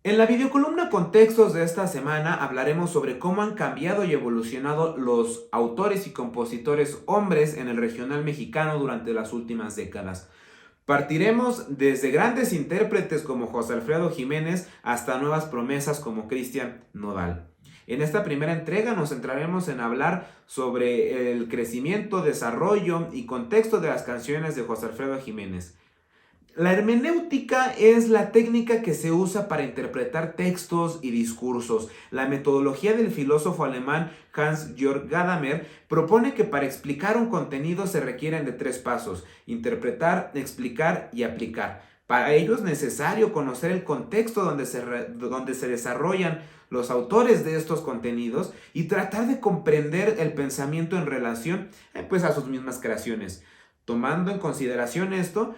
En la videocolumna Contextos de esta semana hablaremos sobre cómo han cambiado y evolucionado los autores y compositores hombres en el regional mexicano durante las últimas décadas. Partiremos desde grandes intérpretes como José Alfredo Jiménez hasta nuevas promesas como Cristian Nodal. En esta primera entrega nos centraremos en hablar sobre el crecimiento, desarrollo y contexto de las canciones de José Alfredo Jiménez. La hermenéutica es la técnica que se usa para interpretar textos y discursos. La metodología del filósofo alemán Hans-Georg Gadamer propone que para explicar un contenido se requieren de tres pasos: interpretar, explicar y aplicar. Para ello es necesario conocer el contexto donde se desarrollan los autores de estos contenidos y tratar de comprender el pensamiento en relación a sus mismas creaciones. Tomando en consideración esto,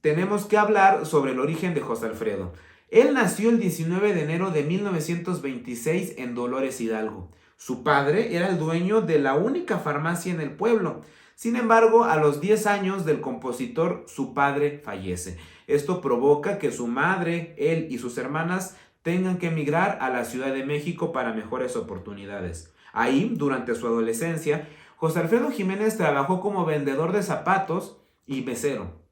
tenemos que hablar sobre el origen de José Alfredo. Él nació el 19 de enero de 1926 en Dolores Hidalgo. Su padre era el dueño de la única farmacia en el pueblo. Sin embargo, a los 10 años del compositor, su padre fallece. Esto provoca que su madre, él y sus hermanas tengan que emigrar a la Ciudad de México para mejores oportunidades. Ahí, durante su adolescencia, José Alfredo Jiménez trabajó como vendedor de zapatos y mesero.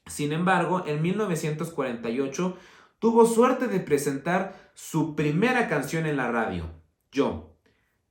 Sin embargo, en 1948 tuvo suerte de presentar su primera canción en la radio, Yo.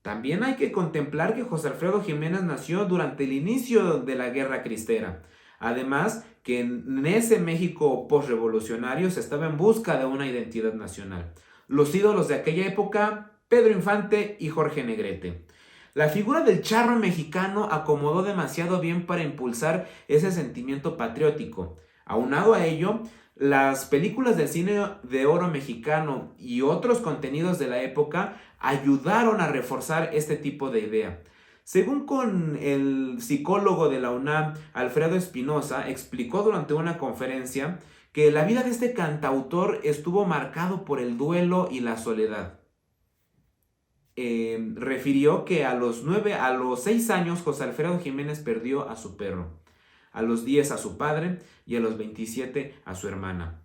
También hay que contemplar que José Alfredo Jiménez nació durante el inicio de la Guerra Cristera. Además, que en ese México postrevolucionario se estaba en busca de una identidad nacional. Los ídolos de aquella época, Pedro Infante y Jorge Negrete. La figura del charro mexicano acomodó demasiado bien para impulsar ese sentimiento patriótico. Aunado a ello, las películas del cine de oro mexicano y otros contenidos de la época ayudaron a reforzar este tipo de idea. Según con el psicólogo de la UNAM, Alfredo Espinosa, explicó durante una conferencia que la vida de este cantautor estuvo marcado por el duelo y la soledad. Refirió que a los 6 años José Alfredo Jiménez perdió a su perro, a los 10 a su padre y a los 27 a su hermana.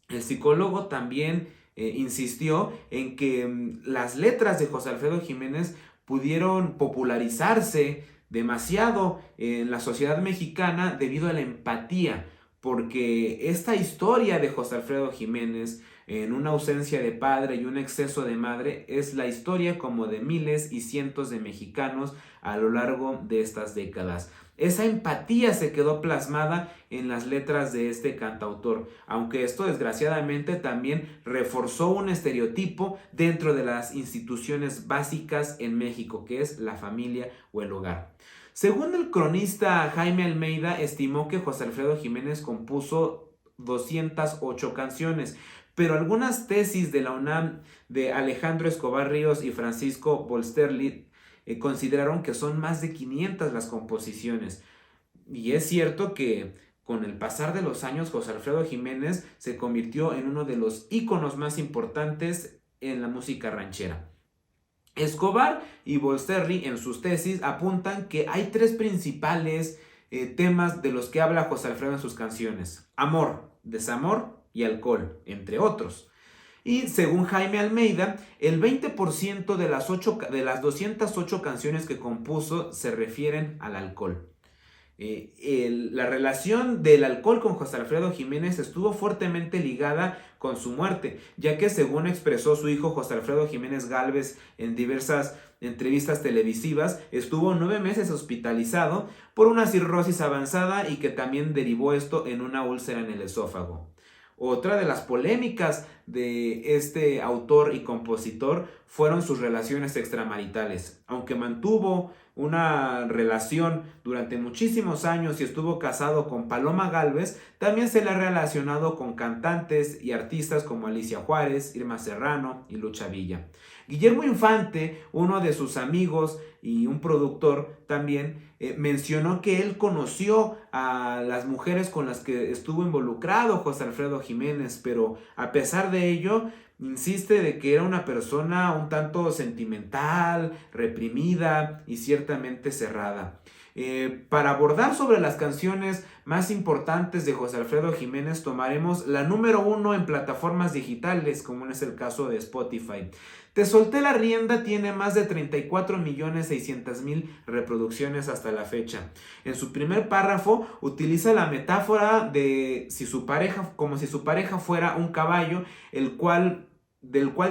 El psicólogo también insistió en que las letras de José Alfredo Jiménez pudieron popularizarse demasiado en la sociedad mexicana debido a la empatía, porque esta historia de José Alfredo Jiménez, en una ausencia de padre y un exceso de madre, es la historia como de miles y cientos de mexicanos a lo largo de estas décadas. Esa empatía se quedó plasmada en las letras de este cantautor, aunque esto desgraciadamente también reforzó un estereotipo dentro de las instituciones básicas en México, que es la familia o el hogar. Según el cronista Jaime Almeida, estimó que José Alfredo Jiménez compuso 208 canciones, pero algunas tesis de la UNAM de Alejandro Escobar Ríos y Francisco Bolsterli consideraron que son más de 500 las composiciones. Y es cierto que con el pasar de los años, José Alfredo Jiménez se convirtió en uno de los íconos más importantes en la música ranchera. Escobar y Bolsterri en sus tesis apuntan que hay tres principales temas de los que habla José Alfredo en sus canciones: amor, desamor y alcohol, entre otros. Y según Jaime Almeida, el 20% de las 208 canciones que compuso se refieren al alcohol. La relación del alcohol con José Alfredo Jiménez estuvo fuertemente ligada con su muerte, ya que, según expresó su hijo José Alfredo Jiménez Gálvez en diversas entrevistas televisivas, estuvo 9 meses hospitalizado por una cirrosis avanzada y que también derivó esto en una úlcera en el esófago. Otra de las polémicas de este autor y compositor fueron sus relaciones extramaritales. Aunque mantuvo una relación durante muchísimos años y estuvo casado con Paloma Gálvez, también se le ha relacionado con cantantes y artistas como Alicia Juárez, Irma Serrano y Lucha Villa. Guillermo Infante, uno de sus amigos y un productor también, mencionó que él conoció a las mujeres con las que estuvo involucrado José Alfredo Jiménez, pero a pesar de ello, insiste de que era una persona un tanto sentimental, reprimida y ciertamente cerrada. Para abordar sobre las canciones más importantes de José Alfredo Jiménez, tomaremos la número 1 en plataformas digitales, como es el caso de Spotify. Te solté la rienda tiene más de 34.600.000 reproducciones hasta la fecha. En su primer párrafo utiliza la metáfora de como si su pareja fuera un caballo, del cual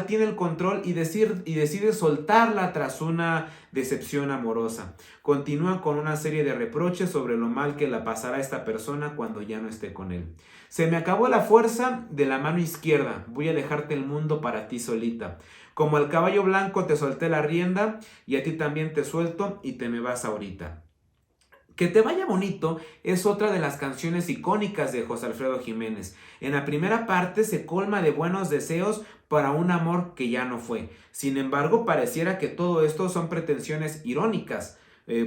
tiene el control y decide soltarla tras una decepción amorosa. Continúa con una serie de reproches sobre lo mal que la pasará esta persona cuando ya no esté con él. Se me acabó la fuerza de la mano izquierda, voy a dejarte el mundo para ti solita. Como el caballo blanco te solté la rienda y a ti también te suelto y te me vas ahorita. Que te vaya bonito es otra de las canciones icónicas de José Alfredo Jiménez. En la primera parte se colma de buenos deseos para un amor que ya no fue. Sin embargo, pareciera que todo esto son pretensiones irónicas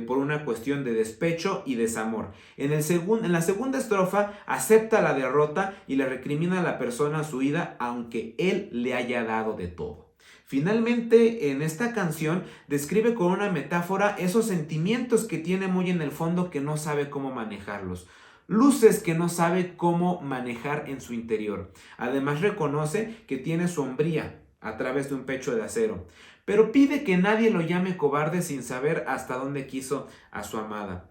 por una cuestión de despecho y desamor. En la segunda estrofa acepta la derrota y le recrimina a la persona su huida, aunque él le haya dado de todo. Finalmente, en esta canción describe con una metáfora esos sentimientos que tiene muy en el fondo que no sabe cómo manejarlos. Luces que no sabe cómo manejar en su interior. Además reconoce que tiene sombría a través de un pecho de acero. Pero pide que nadie lo llame cobarde sin saber hasta dónde quiso a su amada.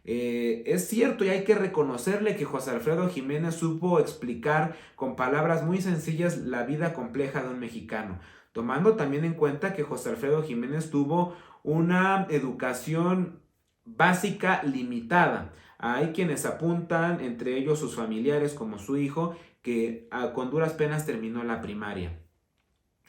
Es cierto y hay que reconocerle que José Alfredo Jiménez supo explicar con palabras muy sencillas la vida compleja de un mexicano, tomando también en cuenta que José Alfredo Jiménez tuvo una educación básica limitada. Hay quienes apuntan, entre ellos sus familiares como su hijo, que con duras penas terminó la primaria.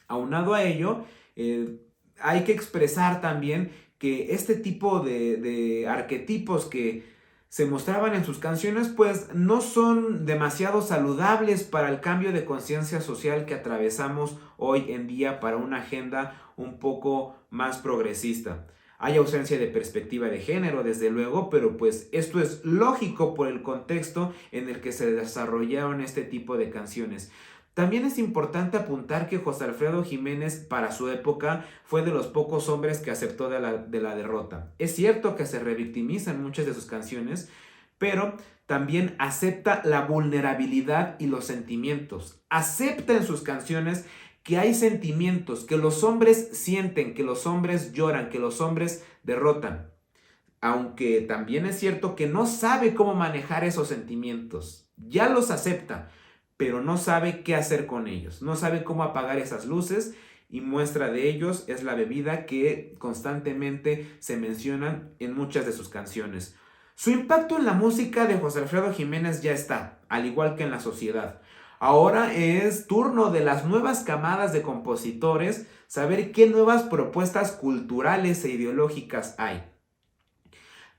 Aunado a ello, hay que expresar también que este tipo de arquetipos que se mostraban en sus canciones pues no son demasiado saludables para el cambio de conciencia social que atravesamos hoy en día para una agenda un poco más progresista. Hay ausencia de perspectiva de género, desde luego, pero pues esto es lógico por el contexto en el que se desarrollaron este tipo de canciones. También es importante apuntar que José Alfredo Jiménez, para su época, fue de los pocos hombres que aceptó de la derrota. Es cierto que se revictimiza en muchas de sus canciones, pero también acepta la vulnerabilidad y los sentimientos. Acepta en sus canciones que hay sentimientos, que los hombres sienten, que los hombres lloran, que los hombres derrotan. Aunque también es cierto que no sabe cómo manejar esos sentimientos. Ya los acepta, pero no sabe qué hacer con ellos, no sabe cómo apagar esas luces y muestra de ellos es la bebida que constantemente se mencionan en muchas de sus canciones. Su impacto en la música de José Alfredo Jiménez ya está, al igual que en la sociedad. Ahora es turno de las nuevas camadas de compositores saber qué nuevas propuestas culturales e ideológicas hay.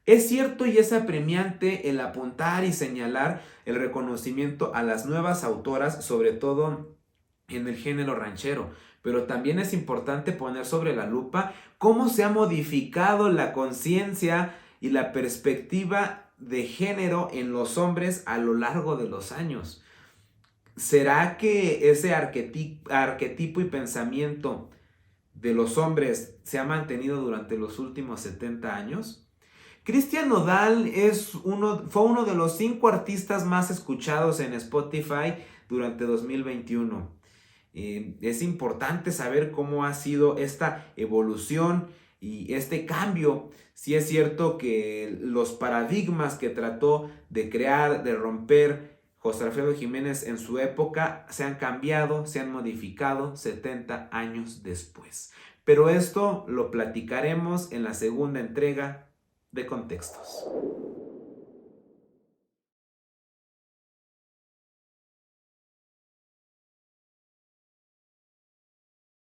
Es cierto y es apremiante el apuntar y señalar el reconocimiento a las nuevas autoras, sobre todo en el género ranchero, pero también es importante poner sobre la lupa cómo se ha modificado la conciencia y la perspectiva de género en los hombres a lo largo de los años. ¿Será que ese arquetipo y pensamiento de los hombres se ha mantenido durante los últimos 70 años? Cristian Nodal fue uno de los 5 artistas más escuchados en Spotify durante 2021. Es importante saber cómo ha sido esta evolución y este cambio. Sí es cierto que los paradigmas que trató de crear, de romper José Alfredo Jiménez en su época se han cambiado, se han modificado 70 años después. Pero esto lo platicaremos en la segunda entrega de Contextos.